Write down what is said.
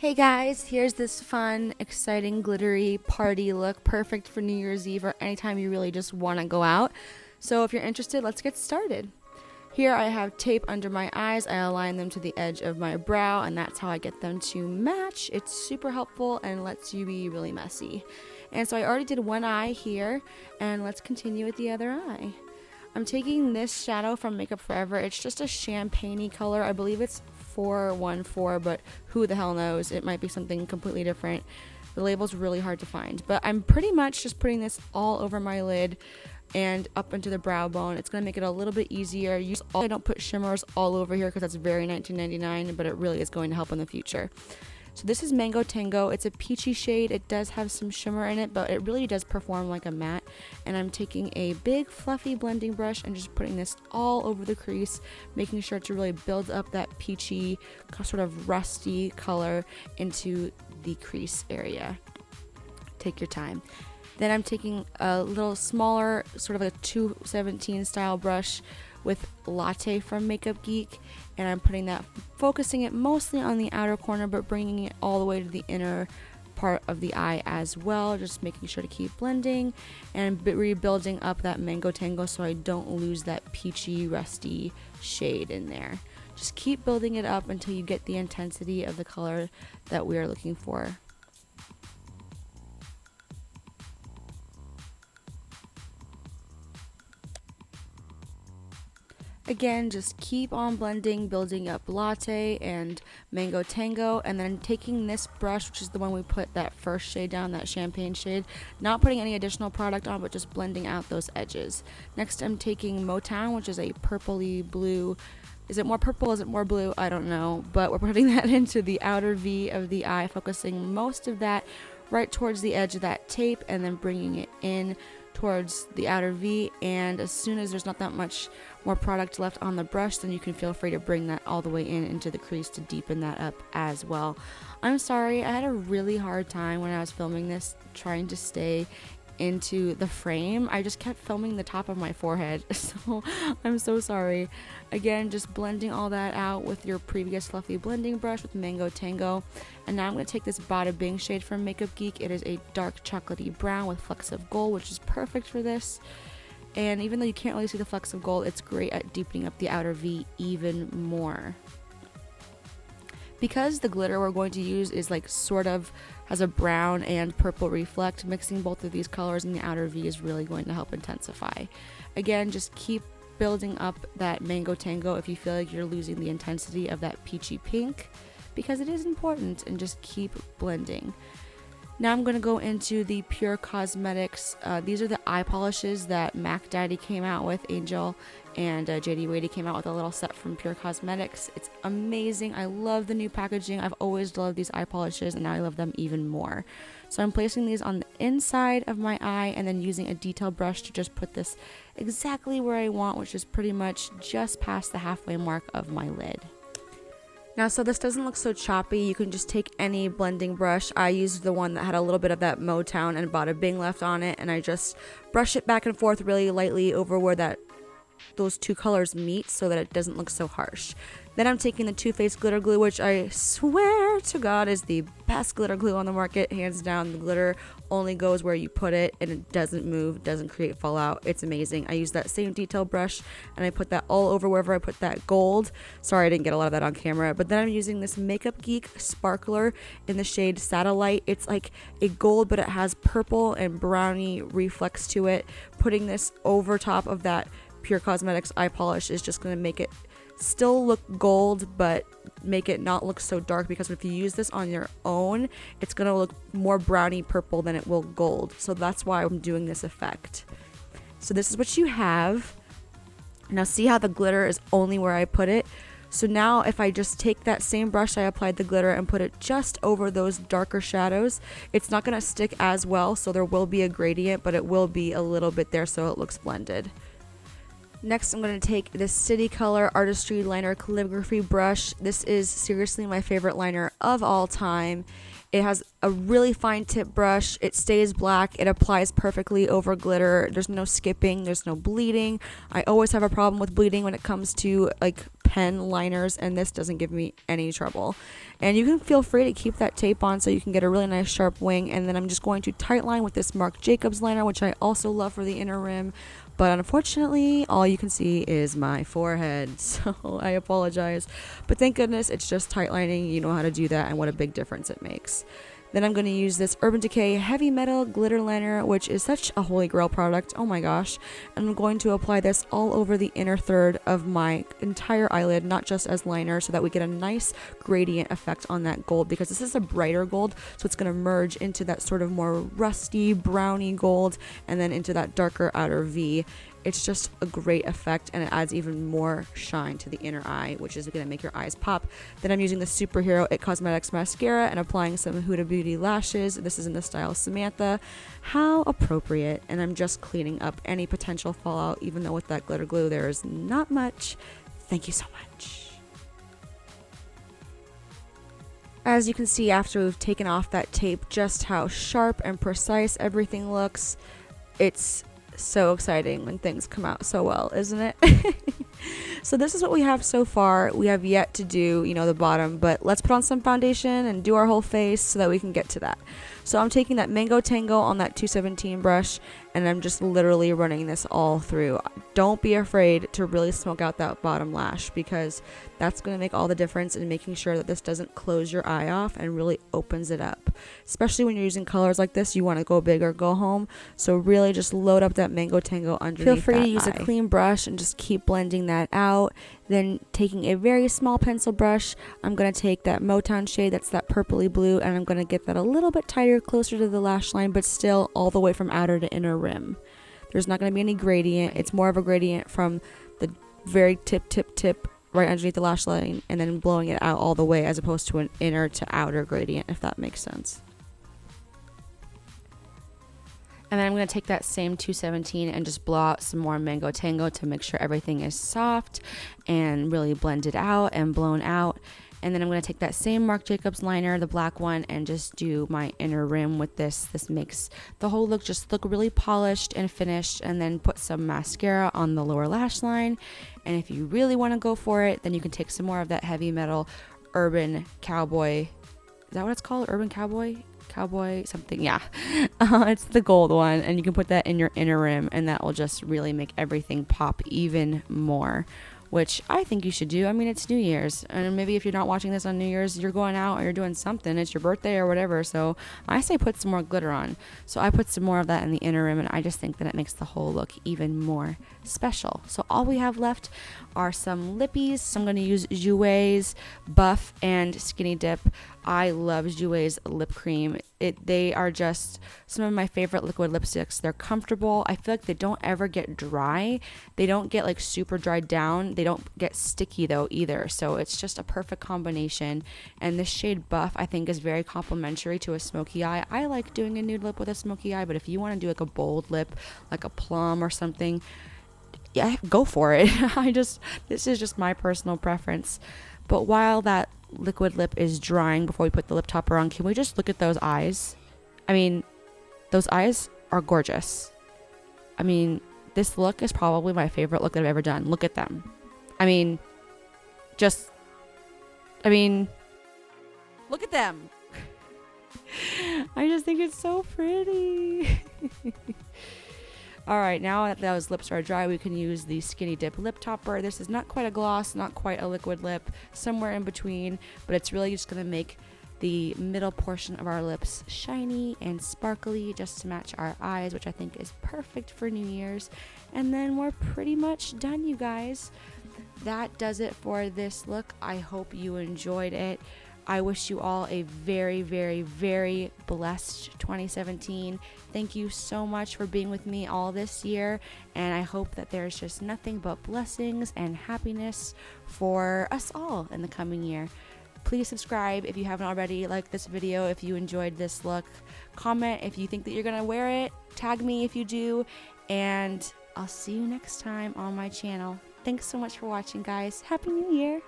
Hey guys, here's this fun, exciting, glittery party look, perfect for New Year's Eve or anytime you really just want to go out. So if you're interested, let's get started. Here I have tape under my eyes. I align them to the edge of my brow, and that's how I get them to match. It's super helpful and lets you be really messy. And so I already did one eye here, and let's continue with the other eye. I'm taking this shadow from Makeup Forever. It's just a champagne-y color. I believe it's 414, but who the hell knows? It might be something completely different. The label's really hard to find, but I'm pretty much just putting this all over my lid and up into the brow bone. It's going to make it a little bit easier. I don't put shimmers all over here because that's very 1999, but it really is going to help in the future. So this is Mango Tango. It's a peachy shade. It does have some shimmer in it, but it really does perform like a matte. And I'm taking a big fluffy blending brush and just putting this all over the crease, making sure to really build up that peachy, sort of rusty color into the crease area. Take your time. Then I'm taking a little smaller, sort of a 217 style brush with Latte from Makeup Geek, and I'm putting that, focusing it mostly on the outer corner, but bringing it all the way to the inner part of the eye as well, just making sure to keep blending and rebuilding up that Mango Tango so I don't lose that peachy, rusty shade in there. Just keep building it up until you get the intensity of the color that we are looking for. Again, just keep on blending, building up Latte and Mango Tango, and then taking this brush, which is the one we put that first shade down, that champagne shade, not putting any additional product on, but just blending out those edges. Next, I'm taking Motown, which is a purpley blue. Is it more purple? Is it more blue? I don't know, but we're putting that into the outer V of the eye, focusing most of that right towards the edge of that tape, and then bringing it in towards the outer V. And as soon as there's not that much more product left on the brush, then you can feel free to bring that all the way in into the crease to deepen that up as well. I'm sorry, I had a really hard time when I was filming this trying to stay into the frame. I just kept filming the top of my forehead, so I'm so sorry. Again, just blending all that out with your previous fluffy blending brush with Mango Tango. And now I'm going to take this Bada Bing shade from Makeup Geek. It is a dark chocolatey brown with flecks of gold, which is perfect for this. And even though you can't really see the flecks of gold, it's great at deepening up the outer V even more. Because the glitter we're going to use is like sort of has a brown and purple reflect, mixing both of these colors in the outer V is really going to help intensify. Again, just keep building up that Mango Tango if you feel like you're losing the intensity of that peachy pink, because it is important, and just keep blending. Now I'm going to go into the PUR Cosmetics. These are the eye polishes that Mac Daddy came out with, Angel, and JD Wadey came out with a little set from PUR Cosmetics. It's amazing. I love the new packaging. I've always loved these eye polishes, and now I love them even more. So I'm placing these on the inside of my eye and then using a detail brush to just put this exactly where I want, which is pretty much just past the halfway mark of my lid. Now, so this doesn't look so choppy, you can just take any blending brush. I used the one that had a little bit of that Motown and Bada Bing left on it, and I just brush it back and forth really lightly over where those two colors meet so that it doesn't look so harsh. Then I'm taking the Too Faced glitter glue, which I swear to God is the best glitter glue on the market, hands down. The glitter only goes where you put it, and it doesn't move, doesn't create fallout. It's amazing. I use that same detail brush, and I put that all over wherever I put that gold. Sorry, I didn't get a lot of that on camera. But then I'm using this Makeup Geek sparkler in the shade Satellite. It's like a gold, but it has purple and brownie reflex to it. Putting this over top of that PUR Cosmetics eye polish is just going to make it still look gold, but make it not look so dark, because if you use this on your own, it's going to look more browny purple than it will gold. So that's why I'm doing this effect. So this is what you have. Now see how the glitter is only where I put it? So now if I just take that same brush I applied the glitter and put it just over those darker shadows, it's not going to stick as well, so there will be a gradient, but it will be a little bit there so it looks blended. Next, I'm going to take this City Color Artistry Liner Calligraphy brush. This is seriously my favorite liner of all time. It has a really fine tip brush. It stays black. It applies perfectly over glitter. There's no skipping. There's no bleeding. I always have a problem with bleeding when it comes to like pen liners, and this doesn't give me any trouble. And you can feel free to keep that tape on so you can get a really nice sharp wing. And then I'm just going to tightline with this Marc Jacobs liner, which I also love for the inner rim. But unfortunately, all you can see is my forehead, so I apologize. But thank goodness it's just tightlining. You know how to do that, and what a big difference it makes. Then I'm going to use this Urban Decay Heavy Metal Glitter Liner, which is such a holy grail product. Oh my gosh. And I'm going to apply this all over the inner third of my entire eyelid, not just as liner, so that we get a nice gradient effect on that gold, because this is a brighter gold, so it's going to merge into that sort of more rusty, browny gold, and then into that darker outer V. It's just a great effect, and it adds even more shine to the inner eye, which is going to make your eyes pop. Then I'm using the Superhero It Cosmetics mascara and applying some Huda Beauty lashes. This is in the style Samantha. How appropriate. And I'm just cleaning up any potential fallout, even though with that glitter glue there is not much. Thank you so much. As you can see, after we've taken off that tape, just how sharp and precise everything looks. It's so exciting when things come out so well, isn't it? So this is what we have so far. We have yet to do, the bottom, but let's put on some foundation and do our whole face so that we can get to that. So I'm taking that Mango Tango on that 217 brush, and I'm just literally running this all through. Don't be afraid to really smoke out that bottom lash, because that's going to make all the difference in making sure that this doesn't close your eye off and really opens it up. Especially when you're using colors like this, you want to go big or go home. So really just load up that Mango Tango underneath. Feel free to use a clean brush and just keep blending that out. Then taking a very small pencil brush, I'm going to take that Motown shade, that's that purpley blue, and I'm going to get that a little bit tighter, closer to the lash line, but still all the way from outer to inner rim. There's not going to be any gradient. It's more of a gradient from the very tip right underneath the lash line, and then blowing it out all the way, as opposed to an inner to outer gradient, if that makes sense. And then I'm going to take that same 217 and just blow out some more Mango Tango to make sure everything is soft and really blended out and blown out. And then I'm going to take that same Marc Jacobs liner, the black one, and just do my inner rim with this. This makes the whole look just look really polished and finished. And then put some mascara on the lower lash line. And if you really want to go for it, then you can take some more of that Heavy Metal Urban Cowboy. Is that what it's called? Urban Cowboy something, yeah. It's the gold one, and you can put that in your inner rim, and that will just really make everything pop even more, which I think you should do. I mean, it's New Year's, and maybe if you're not watching this on New Year's, you're going out or you're doing something, it's your birthday or whatever, so I say put some more glitter on. So I put some more of that in the inner rim, and I just think that it makes the whole look even more special. So all we have left are some lippies. So I'm going to use Jouer's Buff and Skinny Dip. I love Jouer's Lip Creme. They are just some of my favorite liquid lipsticks. They're comfortable. I feel like they don't ever get dry. They don't get like super dried down. They don't get sticky though either. So it's just a perfect combination. And this shade Buff I think is very complimentary to a smoky eye. I like doing a nude lip with a smoky eye, but if you want to do like a bold lip, like a plum or something, yeah, go for it. This is just my personal preference. But while that liquid lip is drying before we put the lip topper on, can we just look at those eyes? I mean, those eyes are gorgeous. I mean, this look is probably my favorite look that I've ever done. Look at them. I mean, look at them. I just think it's so pretty. All right, now that those lips are dry, we can use the Skinny Dip lip topper. This is not quite a gloss, not quite a liquid lip, somewhere in between, but it's really just going to make the middle portion of our lips shiny and sparkly just to match our eyes, which I think is perfect for New Year's. And then we're pretty much done, you guys. That does it for this look. I hope you enjoyed it. I wish you all a very, very, very blessed 2017. Thank you so much for being with me all this year, and I hope that there's just nothing but blessings and happiness for us all in the coming year. Please subscribe if you haven't already. Like this video if you enjoyed this look. Comment if you think that you're going to wear it. Tag me if you do, and I'll see you next time on my channel. Thanks so much for watching, guys. Happy New Year!